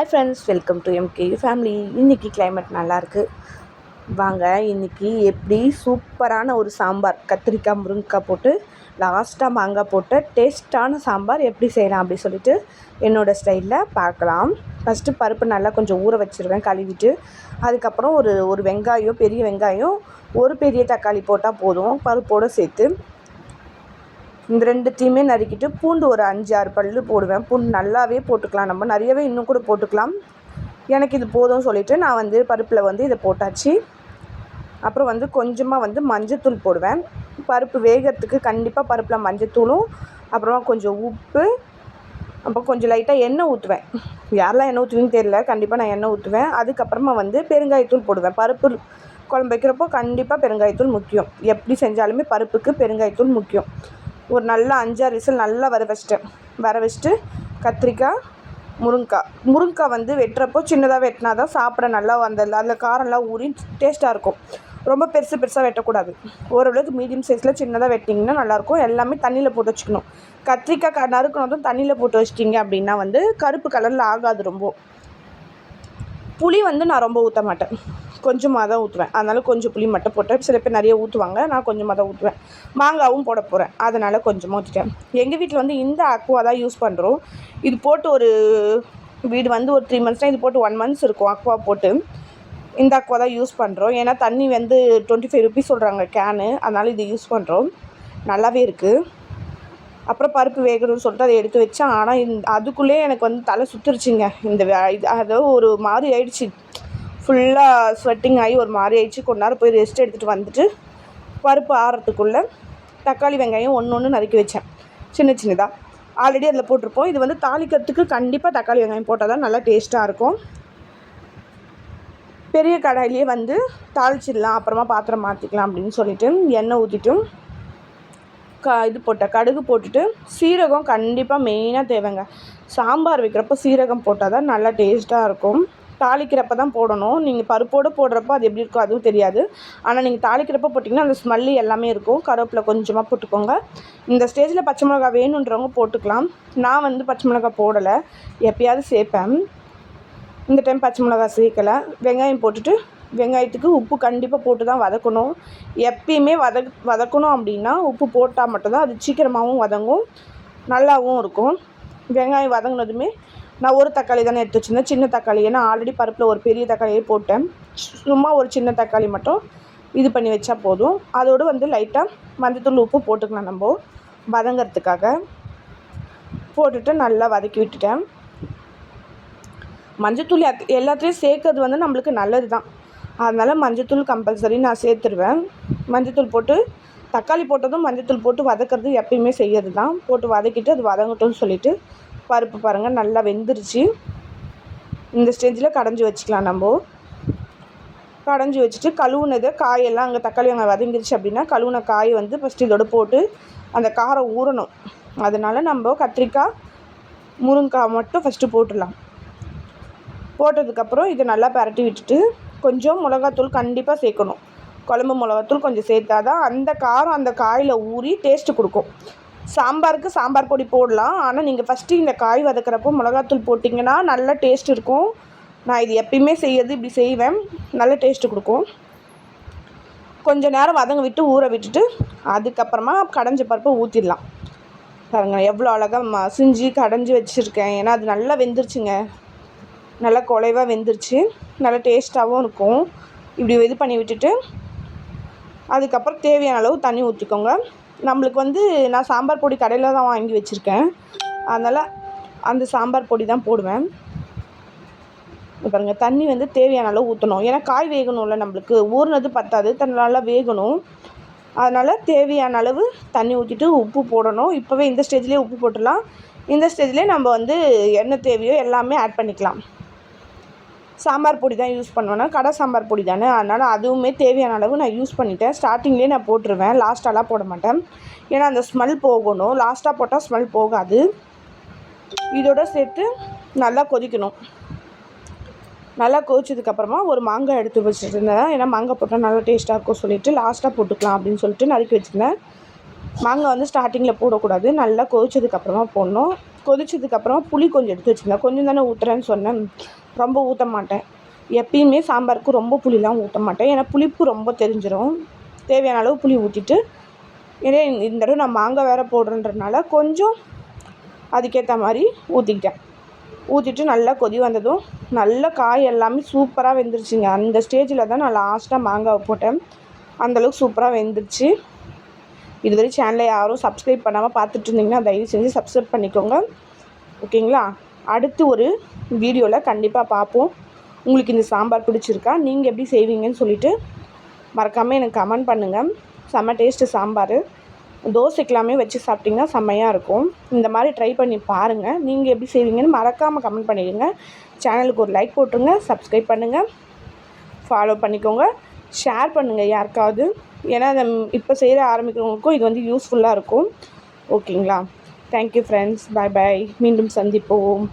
Hi friends, welcome to MK family. இன்றைக்கி climate நல்லாயிருக்கு. வாங்க இன்றைக்கி எப்படி சூப்பரான ஒரு சாம்பார், கத்திரிக்காய் முருங்கைக்காய் போட்டு லாஸ்ட்டாக மாங்காய் போட்டு டேஸ்ட்டான சாம்பார் எப்படி செய்யலாம் அப்படி சொல்லிட்டு என்னோடய ஸ்டைலில் பார்க்கலாம். ஃபஸ்ட்டு பருப்பு நல்லா கொஞ்சம் ஊற வச்சுருவேன் கழுவிட்டு. அதுக்கப்புறம் ஒரு வெங்காயம், பெரிய வெங்காயம், ஒரு பெரிய தக்காளி போட்டால் போதும். பருப்போடு சேர்த்து இந்த ரெண்டுத்தையுமே நறுக்கிட்டு பூண்டு ஒரு 5-6 பல் போடுவேன். பூண்டு நல்லாவே போட்டுக்கலாம், நம்ம நிறையவே இன்னும் கூட போட்டுக்கலாம். எனக்கு இது போதும்னு சொல்லிவிட்டு நான் பருப்பில் இதை போட்டாச்சு. அப்புறம் கொஞ்சமாக மஞ்சத்தூள் போடுவேன். பருப்பு வேகிறதுக்கு கண்டிப்பாக பருப்பில் மஞ்சத்தூளும், அப்புறமா கொஞ்சம் உப்பு, அப்புறம் கொஞ்சம் லைட்டாக எண்ணெய் ஊற்றுவேன். யாரெல்லாம் எண்ணெய் ஊற்றுவீங்கன்னு தெரியல, கண்டிப்பாக நான் எண்ணெய் ஊற்றுவேன். அதுக்கப்புறமா பெருங்காயத்தூள் போடுவேன். பருப்பு குழம்பு வைக்கிறப்போ கண்டிப்பாக பெருங்காயத்தூள் முக்கியம். எப்படி செஞ்சாலுமே பருப்புக்கு பெருங்காயத்தூள் முக்கியம். ஒரு நல்லா 5-6 விசில் நல்லா வர வச்சுட்டு கத்திரிக்காய், முருங்கைக்காய் வெட்டுறப்போ சின்னதாக வெட்டினா தான் சாப்பிட நல்லா அதில் காரம்லாம் ஊறி டேஸ்ட்டாக இருக்கும். ரொம்ப பெருசாக வெட்டக்கூடாது. ஓரளவுக்கு மீடியம் சைஸில் சின்னதாக வெட்டிங்கன்னா நல்லாயிருக்கும். எல்லாமே தண்ணியில் போட்டு வச்சுக்கணும். கத்திரிக்காய் நறுக்கணும் தண்ணியில் போட்டு வச்சிட்டிங்க அப்படின்னா கருப்பு கலரில் ஆகாது. ரொம்ப புளி நான் ரொம்ப ஊற்ற மாட்டேன், கொஞ்சமாக தான் ஊற்றுவேன். அதனால் கொஞ்சம் புளி மட்டும் போட்டேன். சில பேர் நிறைய ஊற்றுவாங்க, நான் கொஞ்சமாக தான் ஊற்றுவேன். மாங்காவும் போட போகிறேன், அதனால் கொஞ்சமாக ஊற்றிட்டேன். எங்கள் வீட்டில் இந்த அக்வா தான் யூஸ் பண்ணுறோம். இது போட்டு ஒரு வீடு ஒரு 3 months தான், இது போட்டு 1 month இருக்கும். அக்வா போட்டு இந்த அக்வா தான் யூஸ் பண்ணுறோம். ஏன்னா தண்ணி 25 rupees சொல்கிறாங்க கேனு, அதனால் இது யூஸ் பண்ணுறோம். நல்லாவே இருக்குது. அப்புறம் பருப்பு வேகணும்னு சொல்லிட்டு அதை எடுத்து வச்சேன். ஆனால் அதுக்குள்ளேயே எனக்கு தலை சுற்றுருச்சுங்க. அதாவது ஒரு மாதிரி ஆயிடுச்சு, ஃபுல்லாக ஸ்வெட்டிங் ஆகி ஒரு மாதிரி ஆயிடுச்சு. கொஞ்ச நேரம் போய் ரெஸ்ட் எடுத்துகிட்டு வந்துட்டு பருப்பு ஆறுறதுக்குள்ளே தக்காளி வெங்காயம் ஒன்று நறுக்கி வச்சேன் சின்னதாக. ஆல்ரெடி அதில் போட்டிருப்போம். இது தாளிக்கிறதுக்கு கண்டிப்பாக தக்காளி வெங்காயம் போட்டால் தான் நல்லா டேஸ்ட்டாக இருக்கும். பெரிய கடாயிலே தாளிச்சிடலாம், அப்புறமா பாத்திரம் மாற்றிக்கலாம் அப்படின்னு சொல்லிவிட்டு எண்ணெய் ஊற்றிட்டு கடுகு போட்டுட்டு சீரகம் கண்டிப்பாக மெயினாக தேவைங்க. சாம்பார் வைக்கிறப்போ சீரகம் போட்டால் தான் நல்லா டேஸ்ட்டாக இருக்கும். தாளிக்கிறப்ப தான் போடணும். நீங்கள் பருப்போடு போடுறப்போ அது எப்படி இருக்கோ அதுவும் தெரியாது. ஆனால் நீங்கள் தாளிக்கிறப்ப போட்டிங்கன்னா அந்த ஸ்மெல்லு எல்லாமே இருக்கும். கருவேப்பிலை கொஞ்சமாக போட்டுக்கோங்க. இந்த ஸ்டேஜில் பச்சை மிளகா வேணுன்றவங்க போட்டுக்கலாம். நான் பச்சை மிளகா போடலை, எப்பயாவது சேர்ப்பேன். இந்த டைம் பச்சை மிளகா சேர்க்கலை. வெங்காயம் போட்டுட்டு வெங்காயத்துக்கு உப்பு கண்டிப்பாக போட்டு தான் வதக்கணும். எப்பயுமே வதக்கணும் அப்படின்னா உப்பு போட்டால் மட்டும்தான் அது சீக்கிரமாகவும் வதங்கும், நல்லாவும் இருக்கும். வெங்காயம் வதங்கினதுமே நான் ஒரு தக்காளி தானே எடுத்து வச்சுருந்தேன், சின்ன தக்காளி. ஏன்னா ஆல்ரெடி பருப்பில் ஒரு பெரிய தக்காளியே போட்டேன். சும்மா ஒரு சின்ன தக்காளி மட்டும் இது பண்ணி வச்சா போதும். அதோடு லைட்டாக மஞ்சத்தூள் உப்பு போட்டுக்கலாம் நம்ம வதங்கிறதுக்காக. போட்டுட்டு நல்லா வதக்கி விட்டுட்டேன். மஞ்சத்தூள் எல்லாத்துலேயும் சேர்க்கறது நம்மளுக்கு நல்லது தான். அதனால் மஞ்சத்தூள் கம்பல்சரி நான் சேர்த்துருவேன். மஞ்சத்தூள் போட்டு தக்காளி போட்டதும் மஞ்சத்தூள் போட்டு வதக்கிறது எப்பயுமே செய்யறது தான். போட்டு வதக்கிட்டு அது வதங்கட்டும்னு சொல்லிவிட்டு பருப்பு பாருங்கள் நல்லா வெந்துருச்சு. இந்த ஸ்டேஜில் கடைஞ்சி வச்சுக்கலாம். நம்ம கடைஞ்சி வச்சுட்டு கழுவுனதை காயெல்லாம் அங்கே தக்காளி வெங்காயம் வதங்கிருச்சு அப்படின்னா கழுவுன காய் ஃபஸ்ட்டு இதோட போட்டு அந்த காரம் ஊறணும். அதனால் நம்ம கத்திரிக்காய் முருங்கைக்காய் மட்டும் ஃபஸ்ட்டு போட்டுடலாம். போட்டதுக்கப்புறம் இதை நல்லா பரட்டி விட்டுட்டு கொஞ்சம் மிளகாத்தூள் கண்டிப்பாக சேர்க்கணும். குழம்பு மிளகாத்தூள் கொஞ்சம் சேர்த்தா தான் அந்த காரம் அந்த காயில் ஊறி டேஸ்ட்டு கொடுக்கும். சாம்பாருக்கு சாம்பார் பொடி போடலாம், ஆனால் நீங்கள் ஃபஸ்ட்டு இந்த காய் வதக்கிறப்போ மிளகாத்தூள் போட்டிங்கன்னா நல்ல டேஸ்ட் இருக்கும். நான் இது எப்பயுமே செய்யறது இப்படி செய்வேன், நல்ல டேஸ்ட்டு கொடுக்கும். கொஞ்சம் நேரம் வதங்க விட்டு ஊற விட்டுட்டு அதுக்கப்புறமா கடைஞ்ச பருப்பை ஊற்றிடலாம். பாருங்கள் எவ்வளோ அழகாக மசிஞ்சு கடைஞ்சி வச்சுருக்கேன். ஏன்னா அது நல்லா வெந்துருச்சுங்க, நல்லா குலைவாக வெந்துருச்சு, நல்லா டேஸ்ட்டாகவும் இருக்கும். இப்படி இது பண்ணி விட்டுட்டு அதுக்கப்புறம் தேவையான அளவு தண்ணி ஊற்றிக்கோங்க. நம்மளுக்கு நான் சாம்பார் பொடி கடையில் தான் வாங்கி வச்சுருக்கேன், அதனால் அந்த சாம்பார் பொடி தான் போடுவேன். பாருங்கள் தண்ணி தேவையான அளவு ஊற்றணும். ஏன்னா காய் வேகணும்ல, நம்மளுக்கு ஊறினது பத்தாது, தண்ணி நல்லா வேகணும். அதனால் தேவையான அளவு தண்ணி ஊற்றிட்டு உப்பு போடணும். இப்போவே இந்த ஸ்டேஜ்லேயே உப்பு போட்டுடலாம். இந்த ஸ்டேஜ்லேயே நம்ம என்ன தேவையோ எல்லாமே ஆட் பண்ணிக்கலாம். சாம்பார் பொடி தான் யூஸ் பண்ணுவேன்னா, கடை சாம்பார் பொடி தானே, அதனால் அதுவுமே தேவையான அளவு நான் யூஸ் பண்ணிவிட்டேன். ஸ்டார்டிங்லேயே நான் போட்டுருவேன், லாஸ்ட்டாலாம் போட மாட்டேன். ஏன்னா அந்த ஸ்மெல் போகணும், லாஸ்ட்டாக போட்டால் ஸ்மெல் போகாது. இதோட சேர்த்து நல்லா கொதிக்கணும். நல்லா கொதிச்சதுக்கப்புறமா ஒரு மாங்காய் எடுத்து வச்சுருந்தேன். ஏன்னா மாங்காய் போட்டால் நல்லா டேஸ்ட்டாக இருக்கும் சொல்லிவிட்டு லாஸ்ட்டாக போட்டுக்கலாம் அப்படின்னு சொல்லிட்டு நறுக்கி வச்சுருந்தேன். மாங்காய் ஸ்டார்டிங்கில் போடக்கூடாது, நல்லா கொதிச்சதுக்கப்புறமா போடணும். கொதிச்சதுக்கப்புறம் புளி கொஞ்சம் எடுத்து வச்சுருந்தேன். கொஞ்சம் தானே ஊற்றுறேன்னு சொன்னேன், ரொம்ப ஊற்ற மாட்டேன். எப்பயுமே சாம்பாருக்கு ரொம்ப புளிலாம் ஊற்ற மாட்டேன், ஏன்னா புளிப்பு ரொம்ப தெரிஞ்சிடும். தேவையான அளவு புளி ஊற்றிட்டு, ஏன்னா இந்த தடவை நான் மாங்காய் வேறு போடுறேன்றதுனால கொஞ்சம் அதுக்கேற்ற மாதிரி ஊற்றிக்கிட்டேன். ஊற்றிட்டு நல்லா கொதி வந்ததும் நல்லா காய் எல்லாமே சூப்பராக வெந்துருச்சுங்க. அந்த ஸ்டேஜில் தான் நான் லாஸ்ட்டாக மாங்காவை போட்டேன். அந்தளவுக்கு சூப்பராக வெந்துருச்சு. இதுவரை சேனலை யாரும் சப்ஸ்கிரைப் பண்ணாமல் பார்த்துட்டு இருந்தீங்கன்னா தயவு செஞ்சு சப்ஸ்கிரைப் பண்ணிக்கோங்க, ஓகேங்களா? அடுத்து ஒரு வீடியோவில் கண்டிப்பாக பார்ப்போம். உங்களுக்கு இந்த சாம்பார் பிடிச்சிருக்கா, நீங்கள் எப்படி செய்வீங்கன்னு சொல்லிவிட்டு மறக்காமல் எனக்கு கமெண்ட் பண்ணுங்கள். செம்ம டேஸ்ட்டு சாம்பார். தோசைக்கெல்லாமே வச்சு சாப்பிட்டிங்கன்னா செம்மையாக இருக்கும். இந்த மாதிரி ட்ரை பண்ணி பாருங்கள். நீங்கள் எப்படி செய்வீங்கன்னு மறக்காமல் கமெண்ட் பண்ணிடுங்க. சேனலுக்கு ஒரு லைக் போட்டுருங்க, சப்ஸ்கிரைப் பண்ணுங்கள், ஃபாலோ பண்ணிக்கோங்க, ஷேர் பண்ணுங்கள் யாருக்காவது. ஏன்னா அதை இப்போ செய்கிற ஆரம்பிக்கிறவங்களுக்கும் இது வந்து யூஸ்ஃபுல்லாக இருக்கும், ஓகேங்களா? தேங்க்யூ ஃப்ரெண்ட்ஸ், பாய் பாய். மீண்டும் சந்திப்போம்.